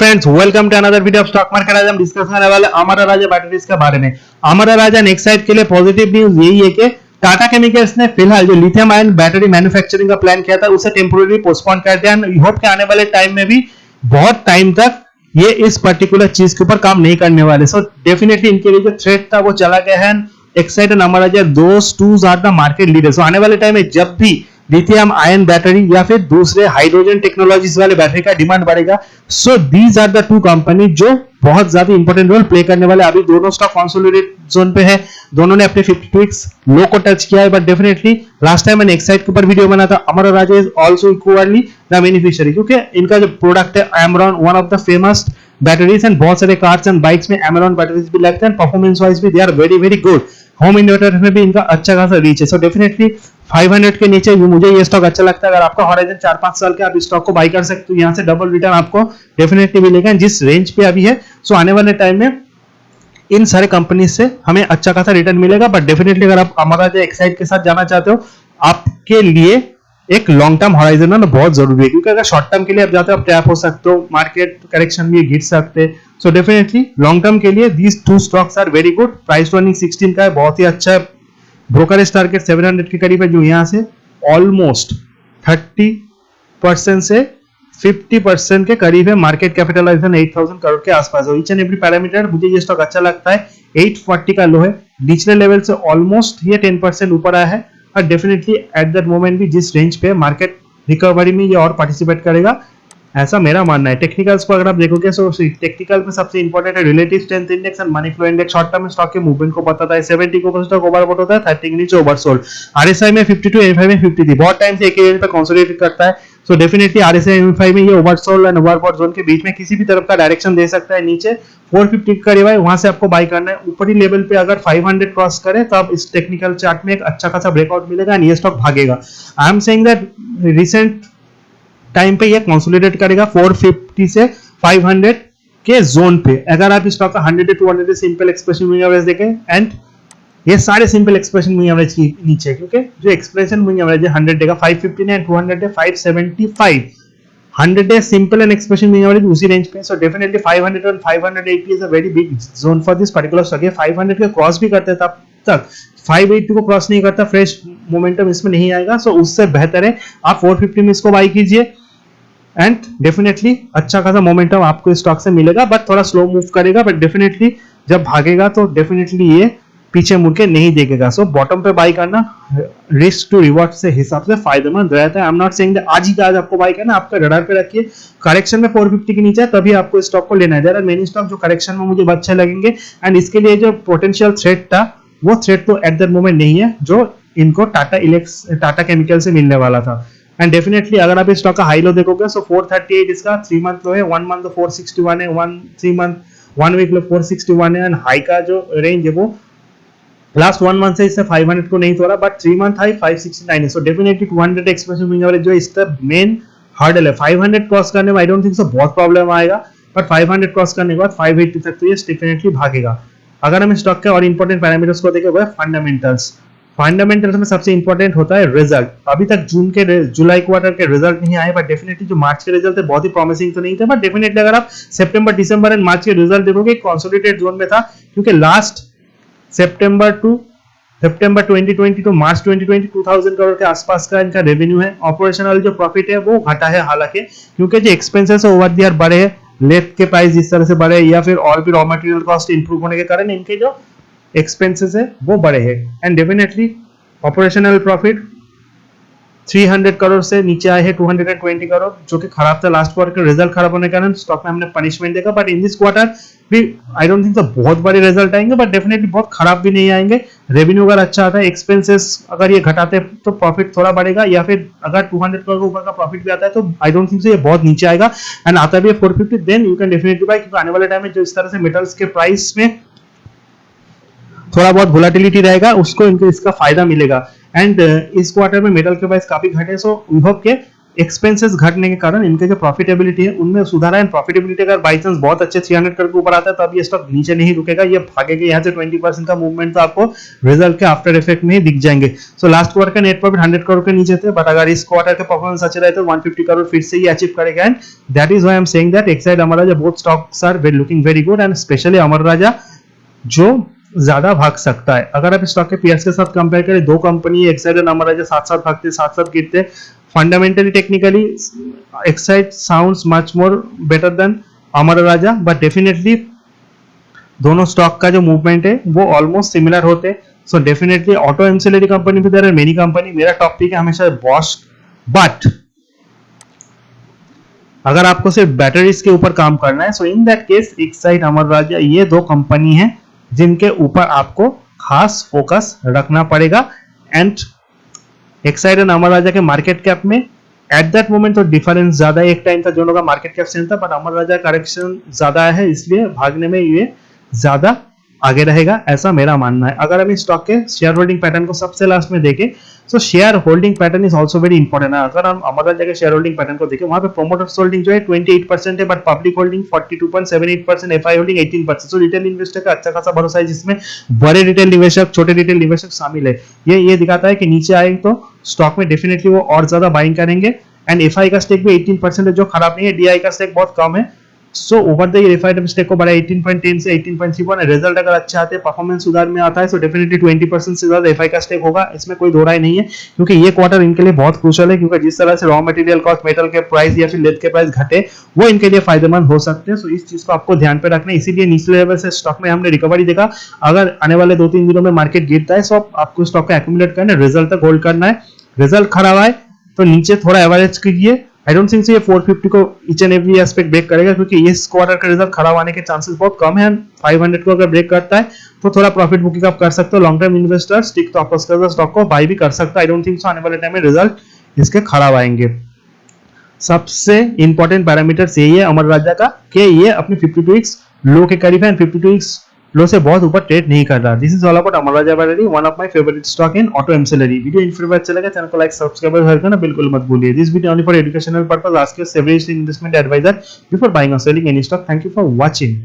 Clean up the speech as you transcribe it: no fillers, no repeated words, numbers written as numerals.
Friends, welcome to another video of stock market. आज हम discuss करने वाले अमरा राजा बैटरीज के बारे में। अमरा राजा नेक्स्ट साइड के लिए पॉजिटिव न्यूज यही है कि टाटा केमिकल्स ने फिलहाल जो लिथियम आयन बैटरी मैन्युफैक्चरिंग का प्लान किया था उसे टेम्पोररी पोस्टपोन कर दिया। एंड होप के आने वाले टाइम में भी बहुत टाइम तक ये इस पर्टिकुलर चीज के ऊपर काम नहीं करने वाले। सो डेफिनेटली इनके लिए जो थ्रेट था वो चला गया है। Exide and Amara Raja those twos are the market leaders. आने वाले टाइम में जब भी लिथियम आयन बैटरी या फिर दूसरे हाइड्रोजन टेक्नोलॉजीज वाले बैटरी का डिमांड बढ़ेगा, so these are the two company जो बहुत ज्यादा इंपॉर्टेंट रोल प्ले करने वाले। अभी दोनों स्टॉक कंसोलिडेट जोन पे है, दोनों ने अपने 52 वीक्स लो को टच किया है, बट डेफिनेटली लास्ट टाइम मैंने एक्साइड के ऊपर वीडियो बना था। Amara Raja is also equally the beneficiary, क्योंकि इनका जो प्रोडक्ट है Amaron, one of the famous batteries, and बहुत सारे कार्स एंड बाइक्स में एमरॉन बैटरीज भी लगते हैं। परफॉर्मेंस वाइज भी they are very very good. Home inverter में भी इनका अच्छा खासा रीच है। सो डेफिनेटली 500 के नीचे मुझे ये स्टॉक अच्छा लगता है। अगर आपका हॉराइजन 4-5 साल के, आप इस स्टॉक को बाई कर सकते हो। यहाँ से डबल रिटर्न आपको डेफिनेटली मिलेगा जिस रेंज पे अभी है। सो आने वाले टाइम में इन सारे कंपनी से हमें अच्छा खासा रिटर्न मिलेगा। बट डेफिनेटली अगर आप अमरा राजा एक्साइड के साथ जाना चाहते हो, आपके लिए एक लॉन्ग टर्म हॉराइजन ना बहुत जरूरी है, क्योंकि अगर शॉर्ट टर्म के लिए आप जाते हो आप ट्रैप हो सकते हो, मार्केट करेक्शन भी गिर सकते हैं। सो डेफिनेटली लॉन्ग टर्म के लिए these two stocks are very good. Price earning 16 का है, बहुत ही अच्छा है। ब्रोकरेज टारगेट 700 के करीब है, जो यहाँ से ऑलमोस्ट 30% से 50% के करीब है। मार्केट कैपिटलाइजेशन 8000 करोड़ के आसपास है। ईच एंड एवरी पैरामीटर मुझे ये स्टॉक अच्छा लगता है। 840 का लो है, निचले लेवल से ऑलमोस्ट ये 10% ऊपर आया है। और डेफिनेटली एट दैट मोमेंट भी जिस रेंज पे मार्केट रिकवरी में ये और पार्टिसिपेट करेगा, ऐसा मेरा मानना है। टेक्निकल्स को अगर आप देखोगे, सो टेक्निकल में सबसे इंपॉर्टेंट है relative strength index and money flow index. Short term में स्टॉक के मूवमेंट को बताता है। 70 को ऊपर स्टॉक ओवरबॉट होता है, 30 के नीचे ओवरसोल्ड। आरएसआई में 52, एमएफआई में 53, बहुत टाइम से एक ही रेंज पे कंसोलिडेट करता है। सो डेफिनेटली आरएसआई एमएफआई में ये ओवरसोल्ड एंड ओवरबॉट जोन के बीच में किसी भी तरफ का डायरेक्शन दे सकता है। नीचे 450 करीब है, वहां से आपको बाई करना है। ऊपरी लेवल पे अगर 500 क्रॉस करे तो आप इस टेक्निकल चार्ट में एक अच्छा खासा ब्रेकआउट मिलेगा एंड ये स्टॉक भागेगा। आई am saying that recent time पे ये कंसोलिडेट करेगा 450 से 500 के जोन पे। अगर आप इस स्टॉक का 100 से 200 सिंपल एक्सप्रेशन मूविंग एवरेज देखें, एंड ये सारे सिंपल एक्सप्रेशन मूविंग एवरेज के नीचे, क्योंकि जो एक्सप्रेशन मूविंग एवरेज है 100 डे का 515 है, 200 है 575, 100 day simple and expression moving average उसी रेंज पे। सो डेफिनेटली 500 और 580 is a very big zone for this particular stock. ये 500 के क्रॉस भी करते तब तक 580 को क्रॉस नहीं करता, फ्रेश मोमेंटम इसमें नहीं आएगा। सो उससे बेहतर है आप 450 में इसको बाई कीजिए, एंड डेफिनेटली अच्छा खासा मोमेंटम आपको स्टॉक से मिलेगा। बट थोड़ा स्लो मूव करेगा, बट डेफिनेटली जब भागेगा तो डेफिनेटली ये पीछे मुड़ के नहीं देखेगा। सो बॉटम पे बाई करना रिस्क टू रिवॉर्ड से हिसाब से फायदेमंद रहता है। I am not saying that आज ही का आज आपको बाई करना, आपका रडार पे रखिए। करेक्शन में 450 के नीचे है तभी आपको स्टॉक को लेना है। देयर आर मेनी स्टॉक जो करेक्शन में मुझे अच्छे लगेंगे, एंड इसके लिए जो पोटेंशियल थ्रेट था वो थ्रेट तो एट दैट मोमेंट नहीं है जो इनको टाटा केमिकल से मिलने वाला था। एंड डेफिनेटली अगर आप इस स्टॉक का हाई लो देखोगे, सो 438 इसका 3 मंथ लो है, 1 मंथ 461 है, 1 वीक लो 461 है, एंड हाई का जो रेंज है वो लास्ट 1 मंथ से इससे 500 को नहीं तोड़ा, बट 3 मंथ हाई 569 है। So definitely 200 expression moving average जो इसका मेन हर्डल है, 500 क्रॉस करने में आई डोंट थिंक सो बहुत प्रॉब्लम आएगा, बट 500 क्रॉस करने के बाद 580 तक तो ये डेफिनेटली भागेगा। अगर हम स्टॉक के और इंपॉर्टेंट पैरामीटर्स को देखें, वो है फंडामेंटल्स। फंडामेंटल्स में सबसे इंपॉर्टेंट होता है रिजल्ट। अभी तक जुलाई क्वार्टर के रिजल्ट नहीं आए, बट डेफिनेटली जो मार्च के रिजल्ट थे बहुत ही प्रॉमिसिंग तो नहीं थे, बट डेफिनेटली अगर आप सितंबर, दिसंबर एंड मार्च के रिजल्ट देखोगे कंसोलिडेटेड जोन में था, क्योंकि लास्ट सितंबर 2020 टू मार्च 2020 2000 करोड़ के आसपास का इनका रेवेन्यू है। ऑपरेशनल जो प्रॉफिट है वो घटा है हालांकि, क्योंकि जो एक्सपेंसेस ओवर द ईयर बढ़े हैं, लेथ के प्राइस जिस तरह से बढ़े या फिर और भी रॉ मटेरियल कॉस्ट इंप्रूव होने के कारण इनके जो एक्सपेंसेस है वो बढ़े हैं। And definitely operational profit 300 crore से नीचे आए हैं 220 करोड़, जो कि खराब था। लास्ट क्वार्टर का रिजल्ट खराब होने के कारण स्टॉक में हमने पनिशमेंट देखा, बट इन दिस क्वार्टर भी आई डोंट थिंक तो बहुत बड़े रिजल्ट आएंगे, बट डेफिनेटली बहुत खराब भी नहीं आएंगे। रेवेन्यू अगर अच्छा आता है, एक्सपेंसेस अगर ये घटाते तो प्रॉफिट थोड़ा बढ़ेगा, या फिर अगर 200 करोड़ के ऊपर का प्रॉफिट भी आता है तो आई डोंट थिंक ये बहुत नीचे आएगा। एंड आता भी है 450, then you can definitely buy, क्योंकि आने वाले टाइम में जो इस तरह से मेटल्स के प्राइस में थोड़ा बहुत वोलेटिलिटी रहेगा, उसको इनको इसका फायदा मिलेगा। एंड इस क्वार्टर में मेटल के प्राइस काफी घटे, सो वी होप के एक्सपेंसेस घटने के कारण इनके जो प्रॉफिटेबिलिटी है उनमें सुधार है। प्रॉफिटेबिलिटी अगर बाई चांस बहुत अच्छे 300 करोड़ के ऊपर आता है तो अब ये स्टॉक नीचे नहीं रुकेगा, ये भागेगा यहाँ से 20% का मूवमेंट तो आपको रिजल्ट के आफ्टर इफेक्ट में ही दिख जाएंगे। सो लास्ट क्वार्टर का नेट प्रॉफिट 100 करोड़ के नीचे थे, बट अगर इस क्वार्टर के परफॉर्मेंस अच्छे रहे तो 150 करोड़ फिर से ही अचीव करेगा। And that is why I am saying that Exide Amar Raja both stocks are looking very good, and specially Amar Raja जो ज्यादा भाग सकता है। अगर आप स्टॉक के पीएस के साथ कंपेयर करें, दो कंपनी एक्साइड एंड अमर राजा साथ साथ भागते साथ साथ गिरते, fundamentally technically Exide sounds much more better than Amar Raja, but definitely दोनों स्टॉक का जो मूवमेंट है वो ऑलमोस्ट सिमिलर होते। So definitely auto ancillary company भी देयर आर मेनी कंपनी, मेरा टॉप पिक है हमेशा बॉश, बट अगर आपको सिर्फ बैटरीज के ऊपर काम करना है, सो in that case Exide Amar राजा ये दो कंपनी है जिनके ऊपर आपको खास फोकस रखना पड़ेगा। एंड एक्साइड एंड अमर राजा के मार्केट कैप में एट दैट मोमेंट तो डिफरेंस ज्यादा है, एक टाइम था दोनों का मार्केट कैप सेम था, बट अमर राजा करेक्शन ज्यादा है इसलिए भागने में ये ज्यादा आगे रहेगा, ऐसा मेरा मानना है। अगर हम इस स्टॉक के शेयर होल्डिंग पैटर्न को सबसे लास्ट में देखें, सो share holding pattern is also very important है। अगर हम अमर राजा के शेयर होल्डिंग पैटर्न को देखें, वहां पे प्रोमोटर्स होल्डिंग जो है 28% है, but public holding 42.78%, FI holding 18%। So retail investor का अच्छा खासा भरोसा है जिसमें बड़े रिटेल निवेशक छोटे रिटेल निवेशक शामिल है। ये दिखाता है कि नीचे आए तो स्टॉक में डेफिनेटली वो और ज्यादा बाइंग करेंगे। एंड एफआई का स्टेक भी 18% है जो खराब नहीं है, डीआई का स्टेक बहुत कम है। So over the year FI stake को बढ़ा 18.10 से 18.31, रिजल्ट अगर अच्छा आते हैं, परफॉर्मेंस सुधार में आता है, सो डेफिनेटली 20% से ज्यादा एफआई का स्टेक होगा, इसमें कोई दो राय नहीं है। क्योंकि ये क्वार्टर इनके लिए बहुत क्रूशियल है, क्योंकि जिस तरह से रॉ मटेरियल कॉस्ट, मेटल के प्राइस या फिर लेद के प्राइस घटे, वो इनके लिए फायदेमंद हो सकते हैं। सो इस चीज को आपको ध्यान पे रखना है, इसीलिए निचले लेवल से स्टॉक में हमने रिकवरी देखा। अगर आने वाले 2-3 दिनों में मार्केट गिरता है, सो आपको स्टॉक का एक्यूमुलेट करना है, रिजल्ट तक होल्ड करना है। रिजल्ट खराब आए तो नीचे थोड़ा एवरेज कीजिए। आई डोंट थिंक ये 450 को each and every aspect break करेगा, क्योंकि इस क्वार्टर का रिजल्ट खराब आने के चांसेस बहुत कम है। 500 को अगर ब्रेक करता है तो थोड़ा प्रॉफिट बुकिंग आप कर सकते हो। लॉन्ग टर्म इन्वेस्टर स्टिक तो अपोज कर स्टॉक को बाय भी कर सकता है। आई डोंट थिंक सो आने वाले टाइम में रिजल्ट इसके खराब आएंगे। सबसे इंपॉर्टेंट पैरामीटर्स यही है अमर राजा का कि ये अपने 52 वीक्स लो के करीब है, एंड 52 वीक्स लो से बहुत ऊपर ट्रेड नहीं कर रहा। This is all about Amar Raja battery, one of my favourite stock in auto ancillary. Video informative अच्छा लगा, चैनल को लाइक सब्सक्राइब करना बिल्कुल मत भूलिए। This video only for educational purpose, ask your favourite investment adviser before buying और selling any stock. Thank you for watching.